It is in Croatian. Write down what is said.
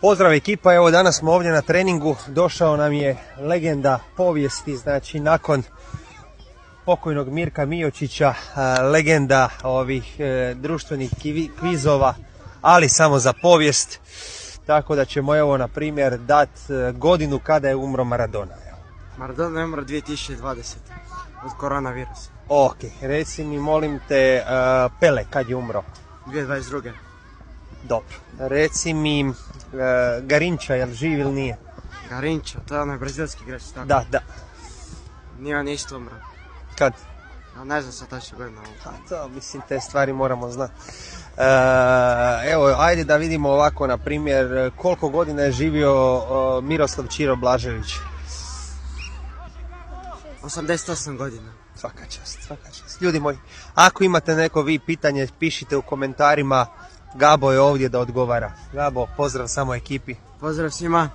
Pozdrav ekipa, evo danas smo ovdje na treningu, došao nam je legenda povijesti, znači nakon pokojnog Mirka Miočića, legenda ovih društvenih kvizova, ali samo za povijest, tako da ćemo evo na primjer dat godinu kada je umro Maradona. Maradona je umro 2020 od koronavirusa. Ok, reci mi molim te Pele kad je umro? 2022. Dobro, reci mi Garinča, jel živ ili nije? Garinča, to je onaj brazilski igrač, tako? Da. Nije on isto umro. Kad? Ja ne znam sad tačno godina. To, mislim, te stvari moramo znati. Evo, ajde da vidimo ovako, na primjer, koliko godina je živio Miroslav Ćiro Blažević? 88 godina. Svaka čast. Ljudi moji, ako imate neko vi pitanje, pišite u komentarima. Gabo je ovdje da odgovara. Gabo, pozdrav samo ekipi. Pozdrav svima.